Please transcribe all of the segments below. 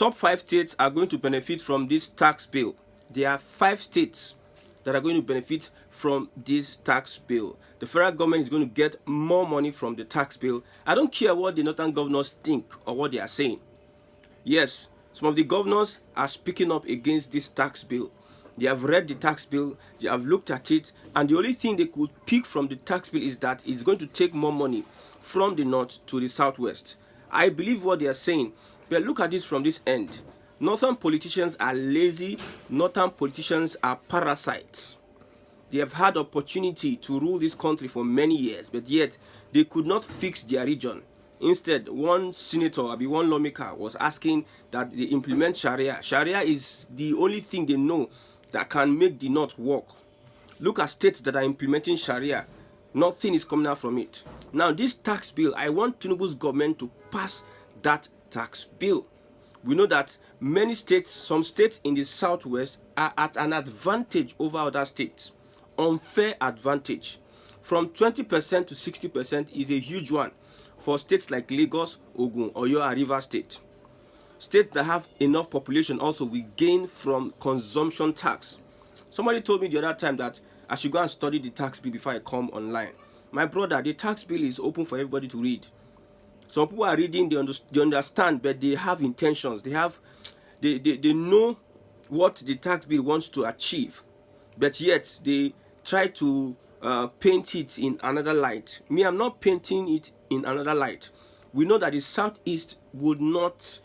top 5 states are going to benefit from this tax bill. There are 5 states that are going to benefit from this tax bill. The federal government is going to get more money from the tax bill. I don't care what the northern governors think or what they are saying. Yes, some of the governors are speaking up against this tax bill. They have read the tax bill, they have looked at it, and the only thing they could pick from the tax bill is that it's going to take more money from the north to the southwest. I believe what they are saying, but look at this from this end. Northern politicians are lazy, northern politicians are parasites. They have had opportunity to rule this country for many years, but yet they could not fix their region. Instead, one senator, one lawmaker, was asking that they implement Sharia. Sharia is the only thing they know that can make the North work. Look at states that are implementing Sharia. Nothing is coming out from it. Now, this tax bill, I want Tinubu's government to pass that tax bill. We know that many states, some states in the southwest are at an advantage over other states. Unfair advantage. From 20% to 60% is a huge one for states like Lagos, Ogun, Oyo, and Rivers State. States that have enough population also will gain from consumption tax. Somebody told me the other time that I should go and study the tax bill before I come online. My brother, the tax bill is open for everybody to read. Some people are reading, they understand, but they have intentions. They know what the tax bill wants to achieve, but yet they try to paint it in another light. Me, I'm not painting it in another light. We know that the southeast would not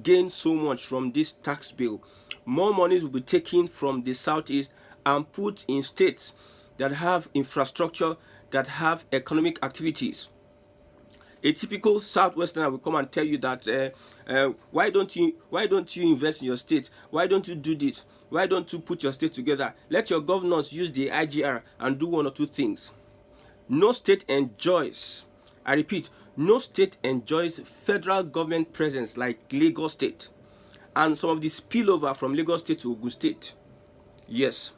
gain so much from this tax bill. More monies will be taken from the southeast and put in states that have infrastructure, that have economic activities. A typical southwesterner will come and tell you that why don't you invest in your state? Why don't you do this? Why don't you put your state together? Let your governors use the IGR and do one or two things. No state enjoys, I repeat, no state enjoys federal government presence like Lagos State, and some of the spillover from Lagos State to Ogun State. Yes,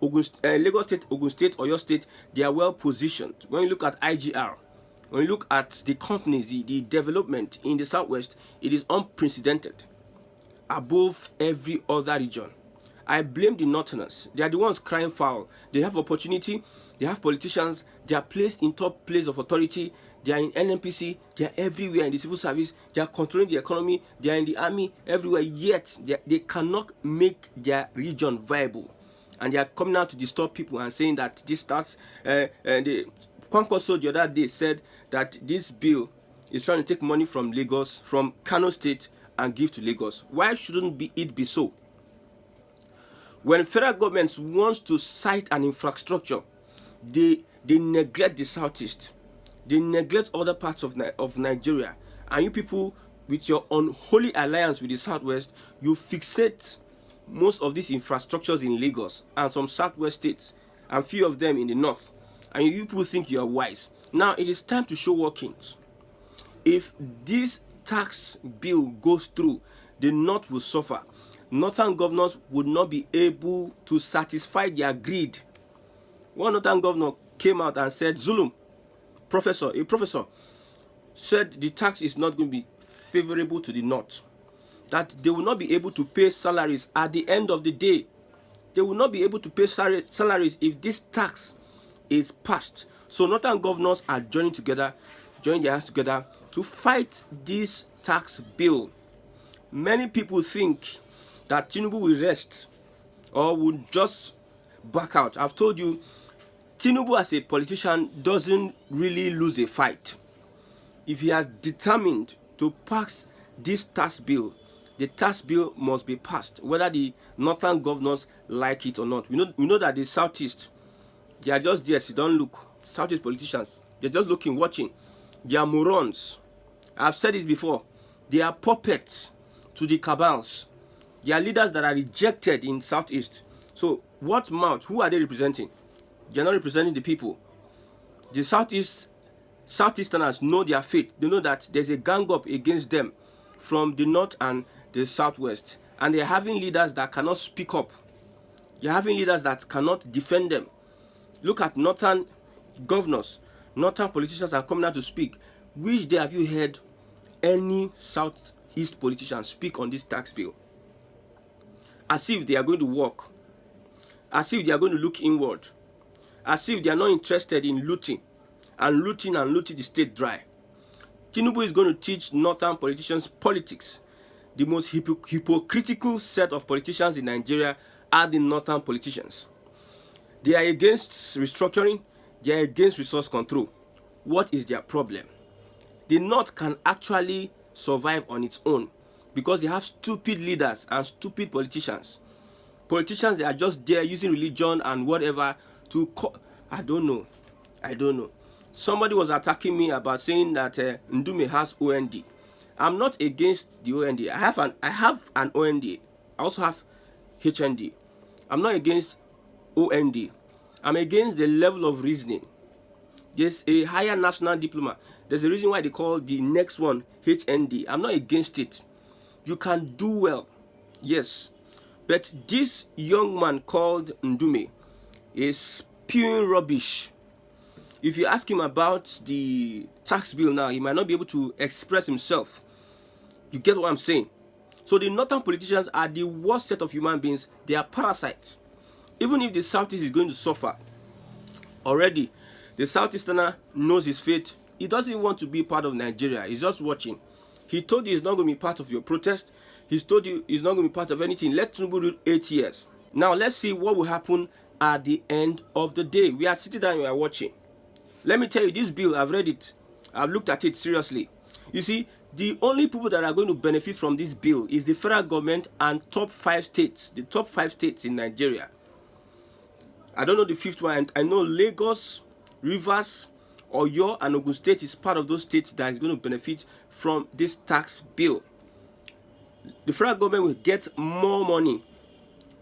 Lagos State, Ogun State, Oyo State, they are well positioned. When you look at IGR, when you look at the companies, the development in the southwest, it is unprecedented, above every other region. I blame the northerners. They are the ones crying foul. They have opportunity, they have politicians, they are placed in top place of authority, they are in NNPC, they are everywhere in the civil service, they are controlling the economy, they are in the army, everywhere, yet they cannot make their region viable. And they are coming out to disturb people and saying that this starts, Kwankwaso the other day said that this bill is trying to take money from Lagos, from Kano State, and give to Lagos. Why shouldn't it be so? When federal governments wants to cite an infrastructure, they neglect the southeast. They neglect other parts of Nigeria. And you people, with your unholy alliance with the southwest, you fixate most of these infrastructures in Lagos and some southwest states, and few of them in the north. And you people think you are wise. Now it is time to show workings. If this tax bill goes through, the north will suffer. Northern governors would not be able to satisfy their greed. One northern governor came out and said, Zulum, a professor, said the tax is not going to be favorable to the north. That they will not be able to pay salaries at the end of the day. They will not be able to pay salaries if this tax is passed. So northern governors are joining their hands together to fight this tax bill. Many people think that Tinubu will rest or will just back out. I've told you, Tinubu as a politician doesn't really lose a fight. If he has determined to pass this tax bill, the tax bill must be passed, whether the northern governors like it or not. We know that the southeast, they are just there, so don't look. Southeast politicians, they're just looking, watching. They are morons. I've said this before. They are puppets to the cabals. They are leaders that are rejected in southeast. So what mouth? Who are they representing? They are not representing the people. The southeasterners know their fate. They know that there's a gang up against them from the north and the southwest, and they're having leaders that cannot speak up. You're having leaders that cannot defend them. Look at northern governors, northern politicians are coming out to speak. Which day have you heard any Southeast politicians speak on this tax bill as if they are going to work, as if they are going to look inward, as if they are not interested in looting the state dry. Tinubu is going to teach northern politicians politics. The most hypocritical set of politicians in Nigeria are the northern politicians. They are against restructuring, they are against resource control. What is their problem? The North can actually survive on its own because they have stupid leaders and stupid politicians. Politicians that are just there using religion and whatever to I don't know. Somebody was attacking me about saying that Ndume has OND. I'm not against the OND. I have an OND. I also have HND. I'm not against OND. I'm against the level of reasoning. There's a higher national diploma. There's a reason why they call the next one HND. I'm not against it. You can do well, yes. But this young man called Ndume is spewing rubbish. If you ask him about the tax bill now, he might not be able to express himself. You get what I'm saying? So the northern politicians are the worst set of human beings. They are parasites. Even if the Southeast is going to suffer, already the Southeasterner knows his fate. He doesn't want to be part of Nigeria. He's just watching. He told you he's not going to be part of your protest. He's told you he's not going to be part of anything. Let Tinubu do 8 years. Now let's see what will happen at the end of the day. We are sitting down and we are watching. Let me tell you, this bill, I've read it. I've looked at it seriously. You see, the only people that are going to benefit from this bill is the federal government and top 5 states. The top 5 states in Nigeria. I don't know the fifth one. I know Lagos, Rivers, Oyo, and Ogun State is part of those states that is going to benefit from this tax bill. The federal government will get more money.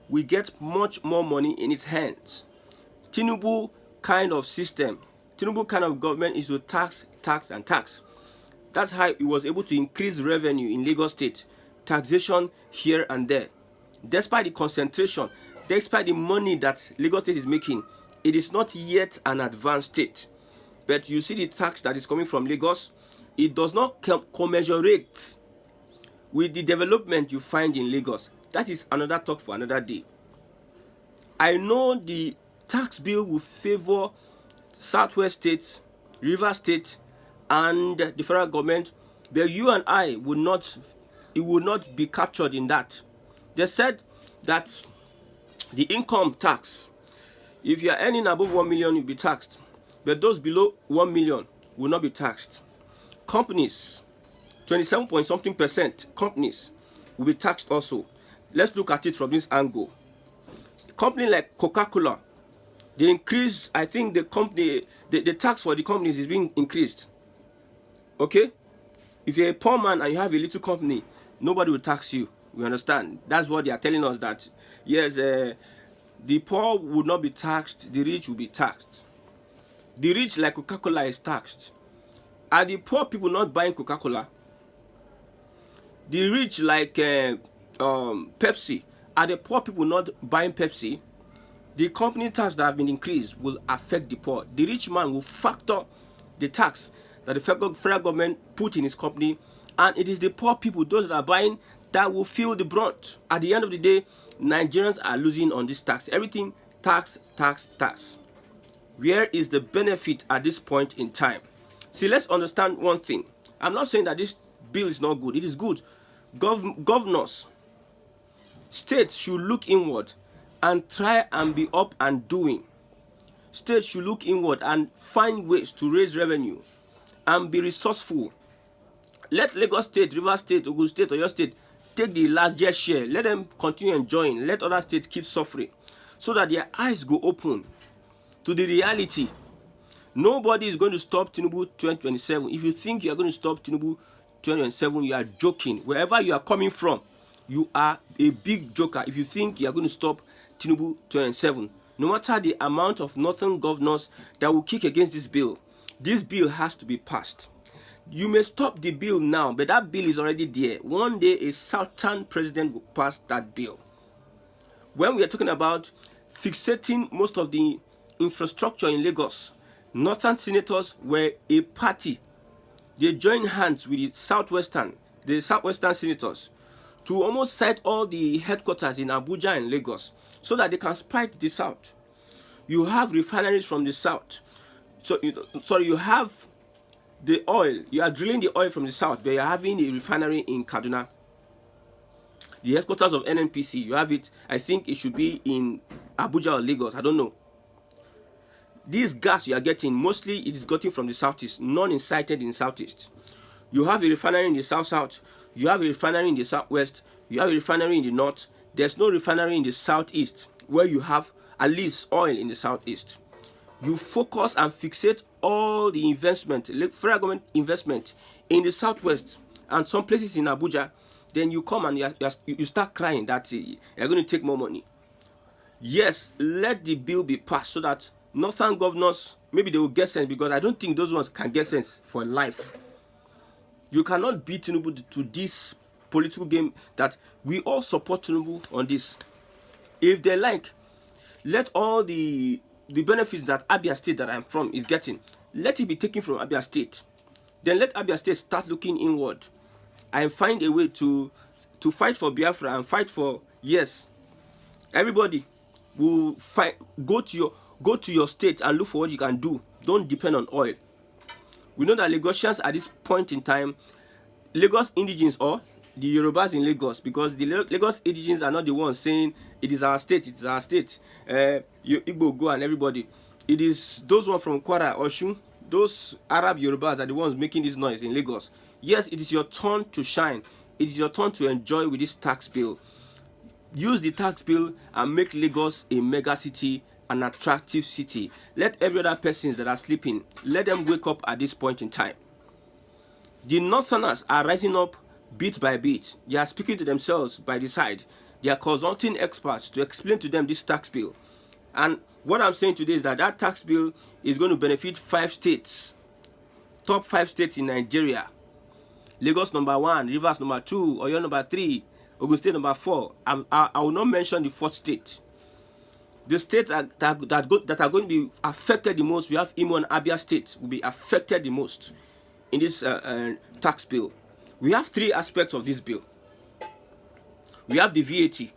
We get much more money in its hands. Tinubu kind of system, Tinubu kind of government is to tax, and tax. That's how he was able to increase revenue in Lagos State. Taxation here and there. Despite the concentration, despite the money that Lagos State is making, it is not yet an advanced state. But you see the tax that is coming from Lagos, it does not commensurate with the development you find in Lagos. That is another talk for another day. I know the tax bill will favor Southwest states, River State, and the federal government, but you and I would not, it will not be captured in that. They said that the income tax, if you are earning above 1 million, you'll be taxed, but those below 1 million will not be taxed. Companies, 27-point-something% companies will be taxed also. Let's look at it from this angle. A company like Coca-Cola, they increase, I think the tax for the companies is being increased. Okay? If you're a poor man and you have a little company, nobody will tax you. We understand. That's what they are telling us, that yes, the poor would not be taxed, the rich will be taxed. The rich, like Coca-Cola, is taxed. Are the poor people not buying Coca-Cola? The rich, like Pepsi, are the poor people not buying Pepsi? The company tax that have been increased will affect the poor. The rich man will factor the tax that the federal government put in his company, and it is the poor people, those that are buying, that will feel the brunt. At the end of the day, Nigerians are losing on this tax. Everything tax, tax, tax. Where is the benefit at this point in time? See, let's understand one thing. I'm not saying that this bill is not good. It is good. Governors, states should look inward and try and be up and doing. States should look inward and find ways to raise revenue and be resourceful. Let Lagos State, Rivers State, Ogun State, Oyo State take the largest share. Let them continue enjoying. Let other states keep suffering, so that their eyes go open to the reality. Nobody is going to stop Tinubu 2027. If you think you are going to stop Tinubu 2027, you are joking. Wherever you are coming from, you are a big joker if you think you are going to stop Tinubu 2027. No matter the amount of northern governors that will kick against this bill has to be passed. You may stop the bill now, but that bill is already there. One day a southern president will pass that bill. When we are talking about fixating most of the infrastructure in Lagos, northern senators were a party. They joined hands with the southwestern the Southwestern senators, to almost site all the headquarters in Abuja and Lagos so that they can spite the South. You have refineries from the South. So, you have the oil. You are drilling the oil from the South, but you are having a refinery in Kaduna. The headquarters of NNPC, you have it, I think it should be in Abuja or Lagos, I don't know. This gas you are getting, mostly it is gotten from the Southeast, none is sited in the Southeast. You have a refinery in the South-South, you have a refinery in the Southwest, you have a refinery in the North. There's no refinery in the Southeast, where you have at least oil in the Southeast. You focus and fixate all the investment, federal government investment in the Southwest and some places in Abuja. Then you come and you start crying that you're going to take more money. Yes, let the bill be passed so that northern governors, maybe they will get sense, because I don't think those ones can get sense for life. You cannot beat Tinubu to this political game that we all support Tinubu on this. If they like, let all the benefits that Abia State that I'm from is getting, let it be taken from Abia State. Then let Abia State start looking inward and find a way to fight for Biafra and fight for, yes, everybody will fight. Go to your state and look for what you can do. Don't depend on oil. We know that Lagosians at this point in time, Lagos indigenes or the Yorubas in Lagos, because the Lagos indigenes are not the ones saying it is our state, it is our state. Igbo go and everybody. It is those ones from Kwara, Oshun, those Arab Yorubas are the ones making this noise in Lagos. Yes, it is your turn to shine. It is your turn to enjoy with this tax bill. Use the tax bill and make Lagos a mega city, an attractive city. Let every other persons that are sleeping, let them wake up at this point in time. The Northerners are rising up bit by bit. They are speaking to themselves by the side. They are consulting experts to explain to them this tax bill. And what I'm saying today is that that tax bill is going to benefit 5 states, top 5 states in Nigeria. Lagos number 1, Rivers number 2, Oyo number 3, Ogun State number 4. I will not mention the 4th state. The states that are going to be affected the most, we have Imo and Abia State will be affected the most in this tax bill. We have 3 aspects of this bill. We have the VAT.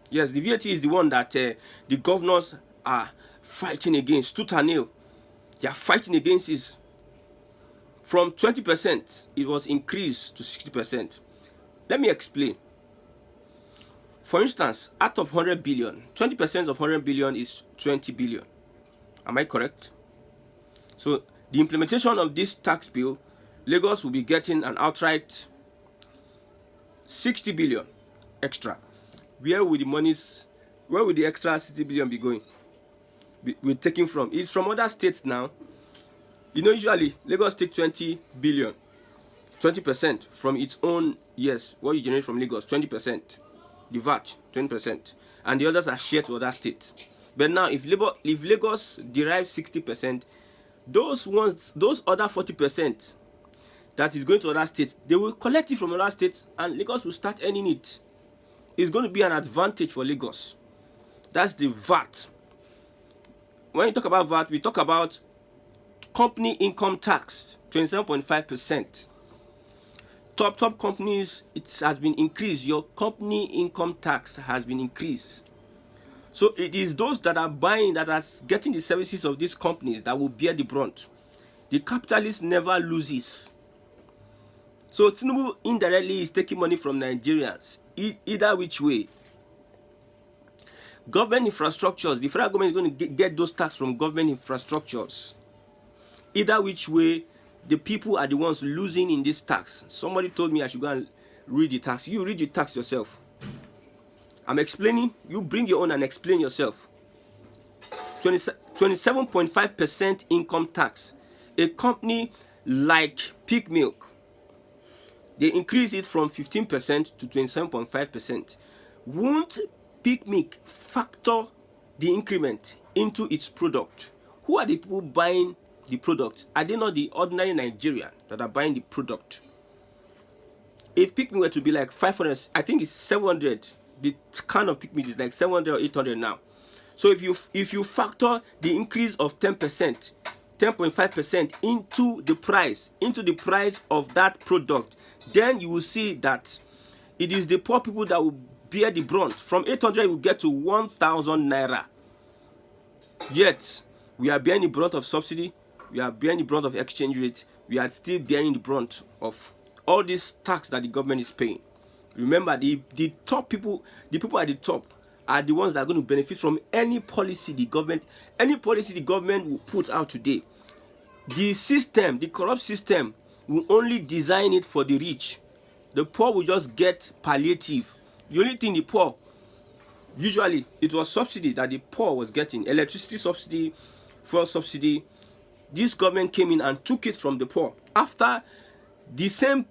Yes, the VAT is the one that the governors are fighting against, tooth and nail. They are fighting against this. From 20%, it was increased to 60%. Let me explain. For instance, out of 100 billion, 20% of 100 billion is 20 billion. Am I correct? So the implementation of this tax bill, Lagos will be getting an outright 60 billion extra. Where will the extra 60 billion be going? We're taking from? It's from other states now. You know, usually Lagos take 20 billion, 20% from its own, yes, what you generate from Lagos, 20%. The VAT, 20%. And the others are shared to other states. But now, if Lagos derives 60%, those other 40% that is going to other states, they will collect it from other states and Lagos will start earning it. It's going to be an advantage for Lagos. That's the VAT. When you talk about VAT, we talk about company income tax, 27.5%. Top companies, it has been increased. Your company income tax has been increased. So it is those that are buying, that are getting the services of these companies that will bear the brunt. The capitalist never loses. So Tinubu indirectly is taking money from Nigerians, either which way. Government infrastructures, the federal government is going to get those tax from government infrastructures. Either which way, the people are the ones losing in this tax. Somebody told me I should go and read the tax. You read the tax yourself. I'm explaining. You bring your own and explain yourself. 27.5% income tax. A company like Peak Milk, they increase it from 15% to 27.5%. Won't Peak Milk factor the increment into its product? Who are the people buying the product? Are they not the ordinary Nigerian that are buying the product? If Peak Milk were to be like 500, I think it's 700. The can of Peak Milk is like 700 or 800 now. So if you factor the increase of 10%, 10.5% into the price of that product, then you will see that it is the poor people that will bear the brunt. From 800 will get to 1,000 naira. Yet we are bearing the brunt of subsidy, we are bearing the brunt of exchange rate, we are still bearing the brunt of all this tax that the government is paying. Remember, the top people, the people at the top, are the ones that are going to benefit from any policy the government will put out today. The system, the corrupt system, will only design it for the rich. The poor will just get palliative. The only thing the poor, usually it was subsidy that the poor was getting, electricity subsidy, fuel subsidy. This government came in and took it from the poor after the same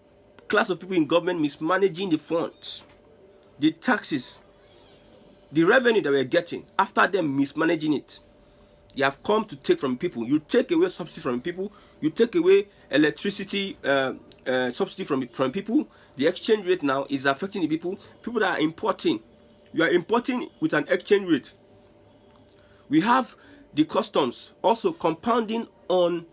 class of people in government mismanaging the funds, the taxes, the revenue that we're getting. After them mismanaging it, they have come to take from people. You take away subsidy from people, you take away electricity subsidy from people. The exchange rate now is affecting the people that are importing. You are importing with an exchange rate. We have the customs also compounding on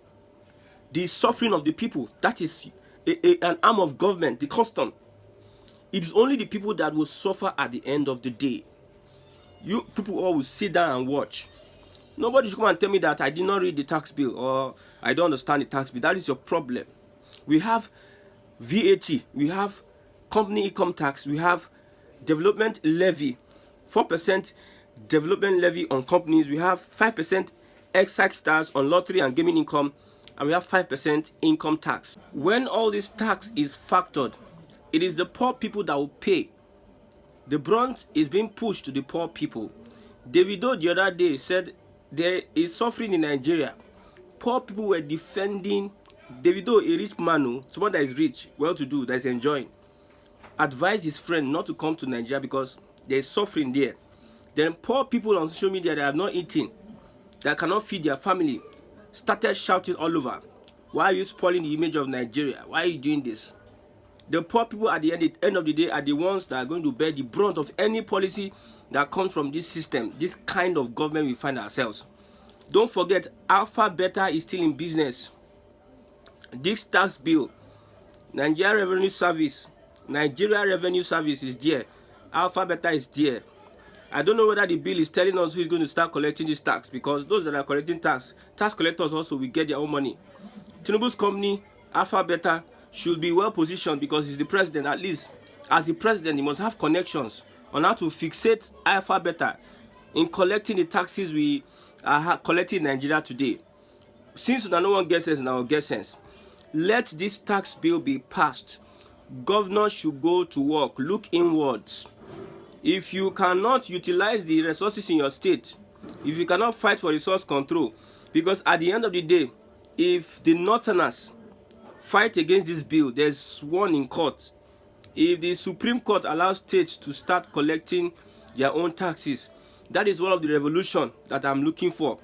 the suffering of the people. That is an arm of government, the custom. It is only the people that will suffer at the end of the day. You people all will sit down and watch. Nobody should come and tell me that I did not read the tax bill or I don't understand the tax bill. That is your problem. We have VAT, we have company income tax, we have development levy, 4% development levy on companies, we have 5% excise tax on lottery and gaming income, and we have 5% income tax. When all this tax is factored, it is the poor people that will pay. The brunt is being pushed to the poor people. Davido the other day said there is suffering in Nigeria. Poor people were defending Davido, a rich man, someone that is rich, well-to-do, that is enjoying, advised his friend not to come to Nigeria because there is suffering there. Then poor people on social media that have not eaten, that cannot feed their family, started shouting all over, why are you spoiling the image of Nigeria? Why are you doing this? The poor people at the end of the day are the ones that are going to bear the brunt of any policy that comes from this system, this kind of government we find ourselves. Don't forget, Alpha Beta is still in business. This tax bill, Nigeria Revenue Service is there. Alpha Beta is there. I don't know whether the bill is telling us who is going to start collecting this tax, because those that are collecting tax collectors also will get their own money. Tinubu's company, Alpha Beta, should be well positioned because he's the president. At least as the president, he must have connections on how to fixate Alpha Beta in collecting the taxes we are collecting in Nigeria today. Since no one gets sense, now get sense. Let this tax bill be passed. Governors should go to work, look inwards. If you cannot utilize the resources in your state, if you cannot fight for resource control, because at the end of the day, if the Northerners fight against this bill, there's one in court. If the Supreme Court allows states to start collecting their own taxes, that is one of the revolution that I'm looking for.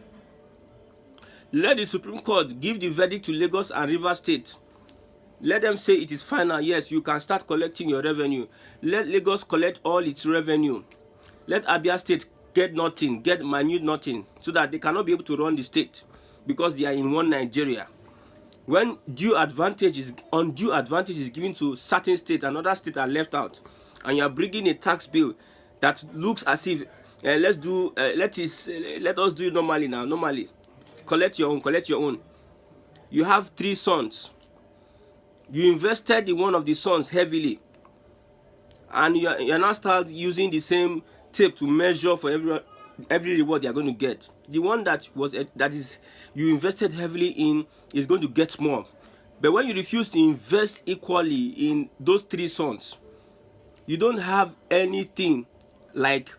Let the Supreme Court give the verdict to Lagos and Rivers State. Let them say it is final. Yes, you can start collecting your revenue. Let Lagos collect all its revenue. Let Abia State get nothing, get minute nothing, so that they cannot be able to run the state because they are in one Nigeria. When undue advantage is given to certain states and other states are left out, and you are bringing a tax bill that looks as if let us do it normally now. Normally, collect your own. You have 3 sons. You invested in one of the sons heavily, and you are now start using the same tape to measure for every reward they are going to get. The one that is you invested heavily in is going to get more. But when you refuse to invest equally in those 3 sons, you don't have anything like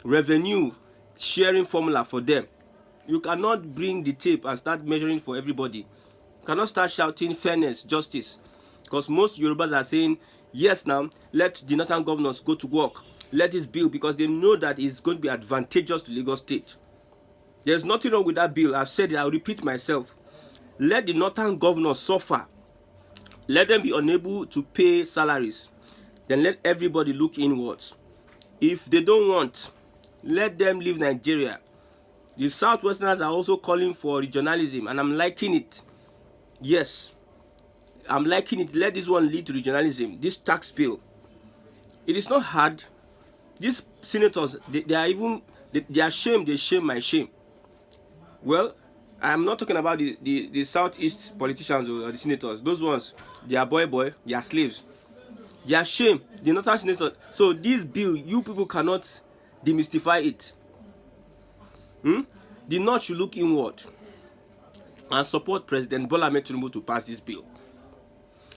revenue sharing formula for them. You cannot bring the tape and start measuring for everybody. You cannot start shouting fairness, justice, because most Yorubas are saying yes now, let the northern governors go to work. Let this bill, because they know that it's going to be advantageous to Lagos State. There's nothing wrong with that bill. I've said it, I'll repeat myself. Let the northern governors suffer. Let them be unable to pay salaries. Then let everybody look inwards. If they don't want, let them leave Nigeria. The Southwesterners are also calling for regionalism, and I'm liking it. Yes, I'm liking it. Let this one lead to regionalism. This tax bill, it is not hard. These senators, they are even, they are shame. They shame my shame. Well, I'm not talking about the Southeast politicians or the senators. Those ones, they are boy, they are slaves. They are shame. The Northern senators. So this bill, you people cannot demystify it. The North should look inward and support President Bola Ahmed Tinubu to pass this bill.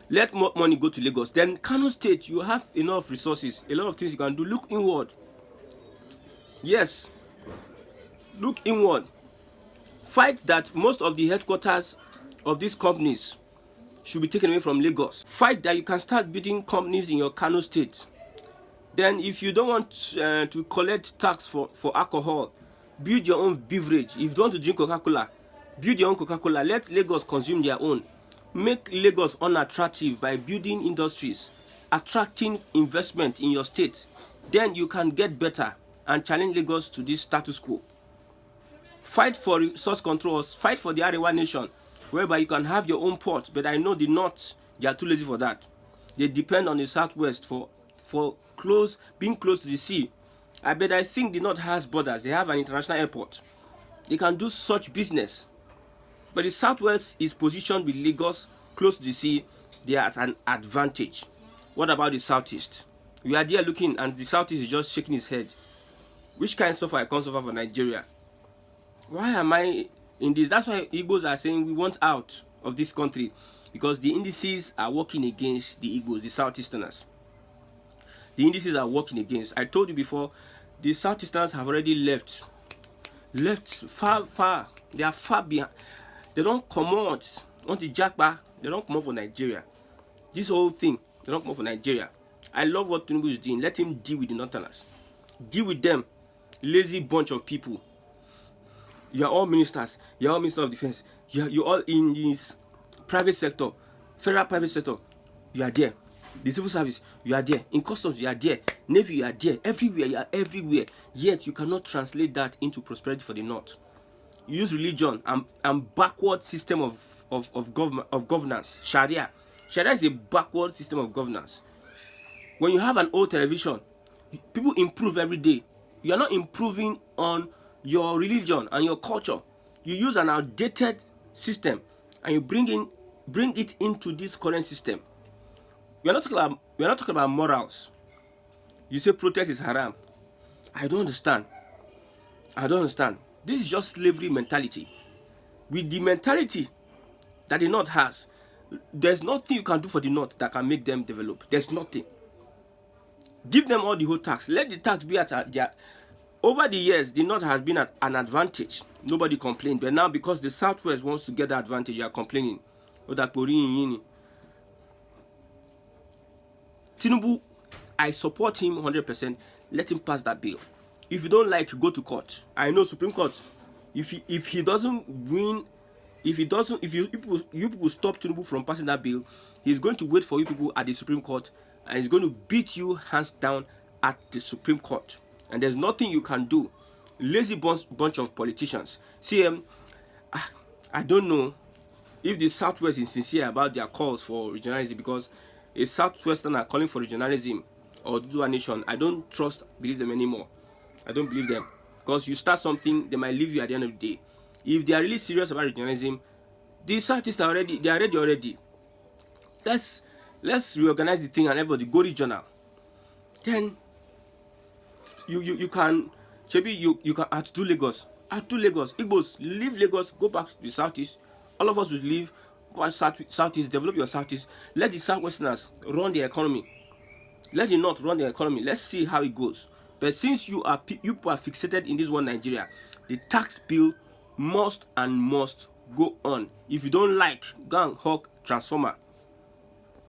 Let more money go to Lagos. Then Kano State, you have enough resources, a lot of things you can do. Look inward. Yes, look inward. Fight that most of the headquarters of these companies should be taken away from Lagos. Fight that you can start building companies in your Kano State. Then if you don't want to collect tax for alcohol, build your own beverage. If you don't want to drink Coca-Cola, build your own Coca-Cola. Let Lagos consume their own. Make Lagos unattractive by building industries, attracting investment in your state. Then you can get better and challenge Lagos to this status quo. Fight for resource controls. Fight for the Arewa nation, whereby you can have your own port. But I know the North, they are too lazy for that. They depend on the Southwest for being close to the sea. I think the North has borders. They have an international airport. They can do such business. But the Southwest is positioned with Lagos close to the sea. They are at an advantage. What about the Southeast? We are there looking, and the Southeast is just shaking his head. Which kind of suffer I can't suffer for Nigeria? Why am I in this? That's why Igbos are saying we want out of this country, because the indices are working against the Igbos, the Southeasterners. The indices are working against. I told you before, the Southeasterners have already left far. They are far behind. They don't come out. Want the jackpot? They don't come out for Nigeria. This whole thing, they don't come out for Nigeria. I love what Tinubu is doing. Let him deal with the Northerners. Deal with them. Lazy bunch of people. You are all ministers. You are all minister of defense. You are all in this private sector, federal private sector. You are there. The civil service, you are there. In customs, you are there. Navy, you are there. Everywhere, you are everywhere. Yet you cannot translate that into prosperity for the North. You use religion and backward system of governance. Sharia is a backward system of governance. When you have an old television, people improve every day. You are not improving on your religion and your culture. You use an outdated system and you bring it into this current system. We are not talking about morals. You say protest is haram. I don't understand. This is just slavery mentality. With the mentality that the North has, there's nothing you can do for the North that can make them develop. There's nothing. Give them all the whole tax. Let the tax be at their... Over the years, the North has been at an advantage. Nobody complained. But now, because the Southwest wants to get the advantage, you are complaining. Tinubu, I support him 100%. Let him pass that bill. If you don't like, go to court. I know Supreme Court. If he doesn't win, if you people stop Tinubu from passing that bill, he's going to wait for you people at the Supreme Court, and he's going to beat you hands down at the Supreme Court. And there's nothing you can do. Lazy bunch of politicians. See, I don't know if the Southwest is sincere about their calls for regionalism, because a Southwesterner calling for regionalism or do a nation, I don't believe them anymore. I don't believe them, because you start something, they might leave you at the end of the day. If they are really serious about regionalism, the Southeast are ready. They are ready already. Let's reorganize the thing and everybody go regional. Then you can, maybe you can add to Lagos. Igbos, leave Lagos, go back to the Southeast. All of us will leave, go Southeast, develop your Southeast. Let the Southwesterners run the economy. Let the North run the economy. Let's see how it goes. But since you people are fixated in this one Nigeria, the tax bill must go on. If you don't like, go and hawk transformer.